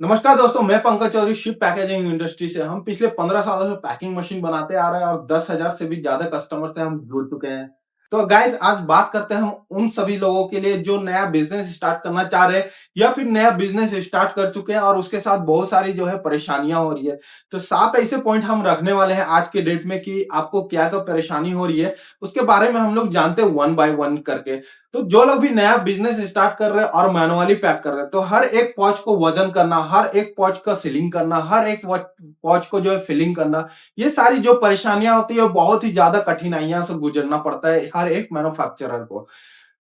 नमस्कार दोस्तों, मैं Pankaj Chaudhary ship packaging industry से। हम पिछले 15 सालों से पैकिंग मशीन बनाते आ रहे हैं और 10,000 से भी ज्यादा कस्टमर से हम जुड़ चुके हैं। तो गाइस, आज बात करते हैं हम उन सभी लोगों के लिए जो नया बिजनेस स्टार्ट करना चाह रहे हैं या फिर नया बिजनेस स्टार्ट कर चुके हैं और उसके साथ बहुत सारी जो है परेशानियां हो रही है। तो 7 ऐसे पॉइंट हम रखने वाले हैं आज के डेट में कि आपको क्या क्या परेशानी हो रही है, उसके बारे में हम लोग जानते हैं वन बाय वन करके। तो जो लोग भी नया बिजनेस स्टार्ट कर रहे हैं और मैनुअली पैक कर रहे हैं, तो हर एक पॉच को वजन करना, हर एक पॉच का सीलिंग करना, हर एक पॉच को जो है फिलिंग करना, ये सारी जो परेशानियां होती है बहुत ही ज्यादा कठिनाइयां से गुजरना पड़ता है हर एक मैन्युफैक्चरर को।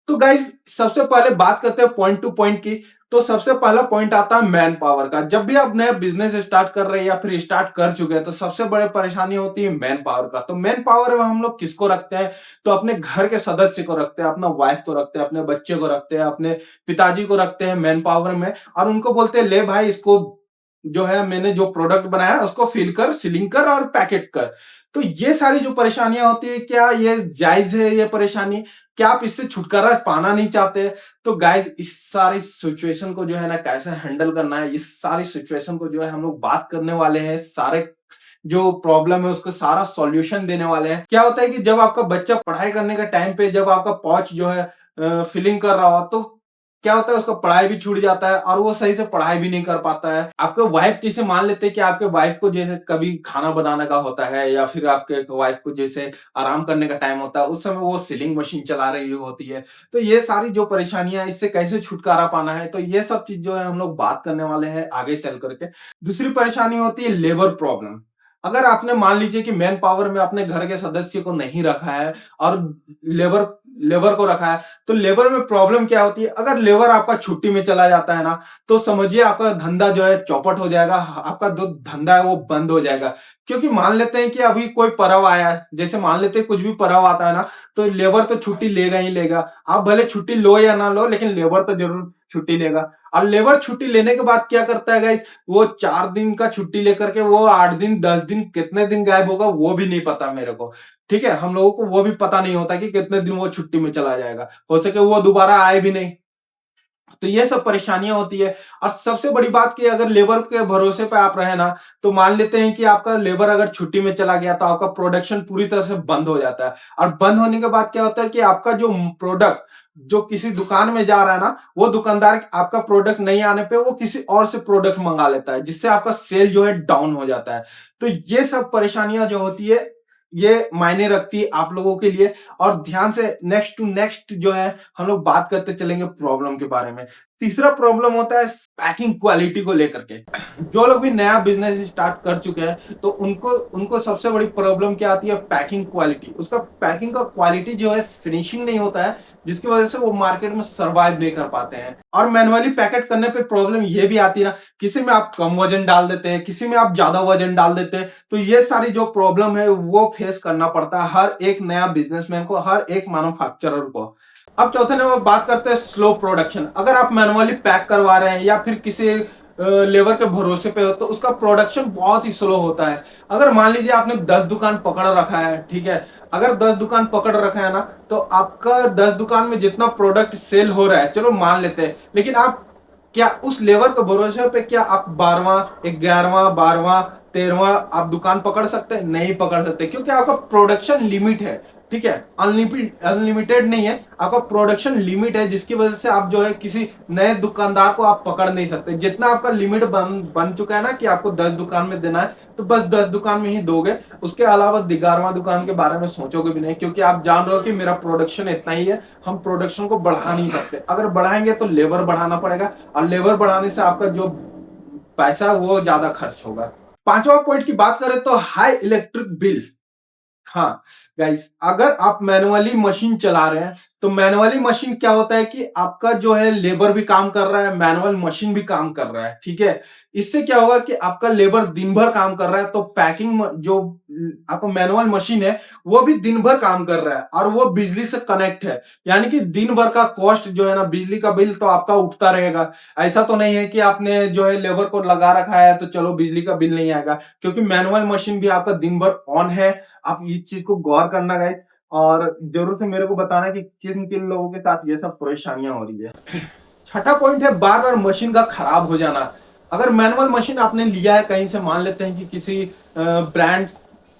तो गाइस, सबसे पहले बात करते हैं पॉइंट टू पॉइंट की। तो सबसे पहला पॉइंट आता है मैन पावर का। जब भी आप नया बिजनेस स्टार्ट कर रहे हैं या फिर स्टार्ट कर चुके हैं, तो सबसे बड़ी परेशानी होती है मैन पावर का। तो मैन पावर में हम लोग किसको रखते हैं? तो अपने घर के सदस्य को रखते हैं, अपना वाइफ को रखते हैं, अपने बच्चे को रखते हैं, अपने पिताजी को रखते हैं मैन पावर में। और उनको बोलते हैं ले भाई, इसको जो है मैंने जो प्रोडक्ट बनाया उसको फिल कर, सीलिंग कर और पैकेट कर। तो ये सारी जो परेशानियां होती है, क्या ये जायज है ये परेशानी? क्या आप इससे छुटकारा पाना नहीं चाहते? तो गाइस, इस सारी सिचुएशन को जो है ना कैसे हैंडल करना है, इस सारी सिचुएशन को जो है हम लोग बात करने वाले हैं। सारे जो प्रॉब्लम है उसको सारा सॉल्यूशन देने वाले हैं। क्या होता है कि जब आपका बच्चा पढ़ाई करने के टाइम पे जब आपका पॉच जो है फिलिंग कर रहा हो, तो क्या होता है उसका पढ़ाई भी छूट जाता है और वो सही से पढ़ाई भी नहीं कर पाता है। आपके वाइफ जैसे मान लेते हैं कि आपके वाइफ को जैसे कभी खाना बनाने का होता है या फिर आपके वाइफ को जैसे आराम करने का टाइम होता है, उस समय वो सीलिंग मशीन चला रही होती है। तो ये सारी जो परेशानियां, इससे कैसे छुटकारा पाना है, तो ये सब चीज जो है हम लोग बात करने वाले हैं आगे चल करके। दूसरी परेशानी होती है लेबर प्रॉब्लम। अगर आपने मान लीजिए कि मैन पावर में अपने घर के सदस्य को नहीं रखा है और लेबर लेबर को रखा है, तो लेबर में प्रॉब्लम क्या होती है? अगर लेबर आपका छुट्टी में चला जाता है ना, तो समझिए आपका धंधा जो है चौपट हो जाएगा, आपका जो धंधा है वो बंद हो जाएगा। क्योंकि मान लेते हैं कि अभी कोई पर्व आया है, जैसे मान लेते हैं कुछ भी पर्व आता है ना, तो लेबर तो छुट्टी लेगा ही लेगा। आप भले छुट्टी लो या ना लो, लेकिन लेबर तो जरूर छुट्टी लेगा। और लेबर छुट्टी लेने के बाद क्या करता है गाइस? वो 4 दिन का छुट्टी लेकर के वो 8 दिन 10 दिन कितने दिन गायब होगा वो भी नहीं पता मेरे को। ठीक है, हम लोगों को वो भी पता नहीं होता कि कितने दिन वो छुट्टी में चला जाएगा। हो सके वो दोबारा आए भी नहीं। तो ये सब परेशानियां होती है। और सबसे बड़ी बात कि अगर लेबर के भरोसे पे आप रहे ना, तो मान लेते हैं कि आपका लेबर अगर छुट्टी में चला गया तो आपका प्रोडक्शन पूरी तरह से बंद हो जाता है। और बंद होने के बाद क्या होता है कि आपका जो प्रोडक्ट जो किसी दुकान में जा रहा है ना, वो दुकानदार आपका प्रोडक्ट नहीं आने पे वो किसी और से प्रोडक्ट मंगा लेता है, जिससे आपका सेल जो है डाउन हो जाता है। तो ये सब परेशानियां जो होती है, ये मायने रखती है आप लोगों के लिए। और ध्यान से नेक्स्ट टू नेक्स्ट जो है हम लोग बात करते चलेंगे प्रॉब्लम के बारे में। तीसरा प्रॉब्लम होता है पैकिंग क्वालिटी को लेकर के। जो लोग भी नया बिजनेस स्टार्ट कर चुके हैं, तो उनको उनको सबसे बड़ी प्रॉब्लम क्या आती है? Packing quality. उसका पैकिंग का क्वालिटी जो है फिनिशिंग नहीं होता है, जिसकी वजह से वो मार्केट में सर्वाइव नहीं कर पाते हैं। और मैनुअली पैकेट करने पे प्रॉब्लम ये भी आती है ना, किसी में आप कम वजन डाल देते हैं, किसी में आप ज्यादा वजन डाल देते हैं। तो ये सारी जो प्रॉब्लम है वो फेस करना पड़ता है हर एक नया बिजनेसमैन को, हर एक मैन्युफैक्चरर को। अब चौथे नंबर बात करते हैं स्लो प्रोडक्शन। अगर आप मैनुअली पैक करवा रहे हैं या फिर किसी लेबर के भरोसे पे हो, तो उसका प्रोडक्शन बहुत ही स्लो होता है। अगर मान लीजिए आपने 10 दुकान पकड़ रखा है, ठीक है, अगर 10 दुकान पकड़ रखा है ना, तो आपका 10 दुकान में जितना प्रोडक्ट सेल हो रहा है, चलो मान लेते हैं, लेकिन आप क्या उस लेबर के भरोसे पे क्या आप 12वां 11वां 12वां 13वां आप दुकान पकड़ सकते हैं? नहीं पकड़ सकते, क्योंकि आपका प्रोडक्शन लिमिट है। ठीक है, अनलिमिटेड अनलिमिटेड नहीं है, आपका प्रोडक्शन लिमिट है, जिसकी वजह से आप जो है किसी नए दुकानदार को आप पकड़ नहीं सकते। जितना आपका लिमिट बन चुका है ना कि आपको 10 दुकान में देना है, तो बस 10 दुकान में ही दोगे। उसके अलावा 11वां दुकान के बारे में सोचोगे भी नहीं, क्योंकि आप जान रहे हो कि मेरा प्रोडक्शन इतना ही है, हम प्रोडक्शन को बढ़ा नहीं सकते। अगर बढ़ाएंगे तो लेबर बढ़ाना पड़ेगा, और लेबर बढ़ाने से आपका जो पैसा वो ज्यादा खर्च होगा। पांचवा पॉइंट की बात करें तो हाई इलेक्ट्रिक बिल। हाँ गाइस, अगर आप मैनुअली मशीन चला रहे हैं, तो मैनुअली मशीन क्या होता है कि आपका जो है लेबर भी काम कर रहा है, मैनुअल मशीन भी काम कर रहा है। ठीक है, इससे क्या होगा कि आपका लेबर दिन भर काम कर रहा है, तो पैकिंग जो आपका मैनुअल मशीन है वो भी दिन भर काम कर रहा है और वो बिजली से कनेक्ट है। यानी कि दिन भर का कॉस्ट जो है ना, बिजली का बिल तो आपका उठता रहेगा। ऐसा तो नहीं है कि आपने जो है लेबर को लगा रखा है तो चलो बिजली का बिल नहीं आएगा, क्योंकि मैनुअल मशीन भी आपका दिन भर ऑन है। आप इस चीज को गौर करना गाइस, और जरूर से मेरे को बताना कि किन किन लोगों के साथ ये सब परेशानियां हो रही है। छठा पॉइंट है बार बार मशीन का खराब हो जाना। अगर मैनुअल मशीन आपने लिया है कहीं से, मान लेते हैं कि किसी ब्रांड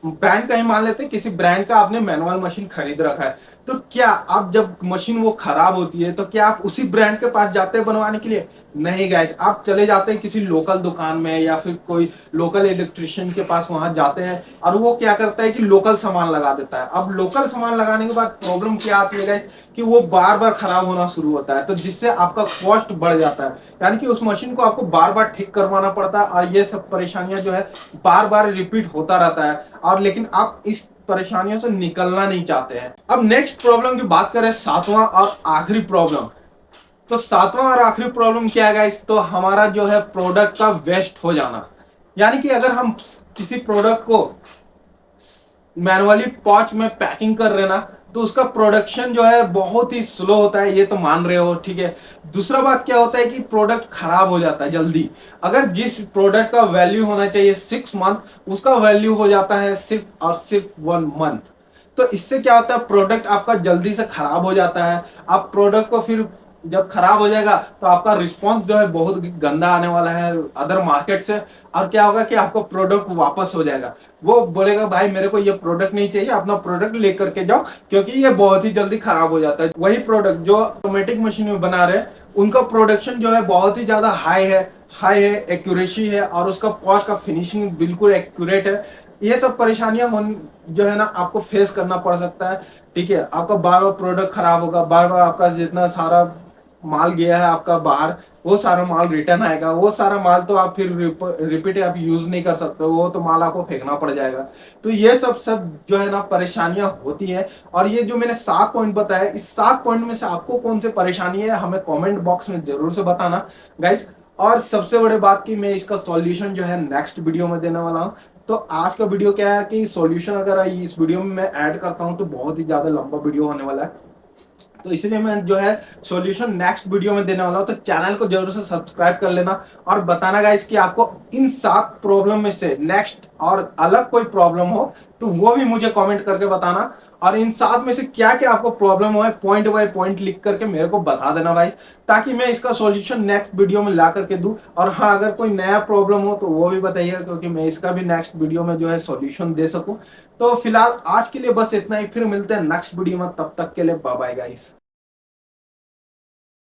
ब्रांड का ही मान लेते हैं, किसी ब्रांड का आपने मैनुअल मशीन खरीद रखा है, तो क्या आप जब मशीन वो खराब होती है तो क्या आप उसी ब्रांड के पास जाते हैं बनवाने के लिए? नहीं गाइस, आप चले जाते हैं किसी लोकल दुकान में या फिर कोई लोकल इलेक्ट्रिशियन के पास, वहां जाते हैं और वो क्या करता है कि लोकल सामान लगा देता है। अब लोकल सामान लगाने के बाद प्रॉब्लम क्या आती है गाइस, कि वो बार बार खराब होना शुरू होता है, तो जिससे आपका कॉस्ट बढ़ जाता है, यानी कि उस मशीन को आपको बार बार ठीक करवाना पड़ता है और ये सब परेशानियां जो है बार बार रिपीट होता रहता है, और लेकिन आप इस परेशानियों से निकलना नहीं चाहते हैं। अब नेक्स्ट प्रॉब्लम की बात करें, सातवां और आखिरी प्रॉब्लम। तो सातवां और आखिरी प्रॉब्लम क्या है गाइस, तो हमारा जो है प्रोडक्ट का वेस्ट हो जाना। यानी कि अगर हम किसी प्रोडक्ट को मैनुअली पॉच में पैकिंग कर रहे ना, तो उसका प्रोडक्शन जो है बहुत ही स्लो होता है, ये तो मान रहे हो, ठीक है। दूसरा बात क्या होता है कि प्रोडक्ट खराब हो जाता है जल्दी। अगर जिस प्रोडक्ट का वैल्यू होना चाहिए 6 मंथ, उसका वैल्यू हो जाता है सिर्फ और सिर्फ 1 मंथ। तो इससे क्या होता है, प्रोडक्ट आपका जल्दी से खराब हो जाता है। आप प्रोडक्ट को फिर जब खराब हो जाएगा तो आपका रिस्पॉन्स जो है बहुत गंदा आने वाला है अदर मार्केट से, और क्या होगा कि आपको प्रोडक्ट वापस हो जाएगा। वो बोलेगा भाई मेरे को ये प्रोडक्ट नहीं चाहिए, अपना प्रोडक्ट लेकर के जाओ, क्योंकि ये बहुत ही जल्दी खराब हो जाता है। वही प्रोडक्ट जो ऑटोमेटिक मशीन में बना रहे हैं, उनका प्रोडक्शन जो है बहुत ही ज्यादा हाई है, एक्यूरेसी है, और उसका कॉस्ट का फिनिशिंग बिल्कुल एक्यूरेट है। ये सब परेशानियां जो है ना आपको फेस करना पड़ सकता है, ठीक है। आपका बार बार प्रोडक्ट खराब होगा, बार बार आपका जितना सारा माल गया है आपका बाहर, वो सारा माल रिटर्न आएगा, वो सारा माल तो आप फिर रिपीट आप यूज नहीं कर सकते, वो तो माल आपको फेंकना पड़ जाएगा। तो ये सब जो है ना परेशानियां होती हैं। और ये जो मैंने 7 पॉइंट बताया, इस 7 पॉइंट में से आपको कौन सी परेशानी है हमें कमेंट बॉक्स में जरूर से बताना गाइस। और सबसे बड़ी बात की मैं इसका सॉल्यूशन जो है नेक्स्ट वीडियो में देने वाला हूँ। तो आज का वीडियो क्या है कि सॉल्यूशन अगर इस वीडियो में मैं ऐड करता हूँ तो बहुत ही ज्यादा लंबा वीडियो होने वाला है, तो इसलिए मैं जो है सॉल्यूशन नेक्स्ट वीडियो में देने वाला हूं। तो चैनल को जरूर से सब्सक्राइब कर लेना और बताना गाइस कि आपको इन 7 प्रॉब्लम में से नेक्स्ट और अलग कोई प्रॉब्लम हो तो वो भी मुझे कमेंट करके बताना। और इन 7 में से क्या क्या आपको प्रॉब्लम हो, पॉइंट बाय पॉइंट लिख करके मेरे को बता देना भाई, ताकि मैं इसका सॉल्यूशन नेक्स्ट वीडियो में ला करके दूं। और हाँ, अगर कोई नया प्रॉब्लम हो तो वो भी बताइएगा, क्योंकि मैं इसका भी नेक्स्ट वीडियो में जो है सॉल्यूशन दे सकूं। तो फिलहाल आज के लिए बस इतना ही, फिर मिलते हैं नेक्स्ट वीडियो में, तब तक के लिए बाय बाय गाइस।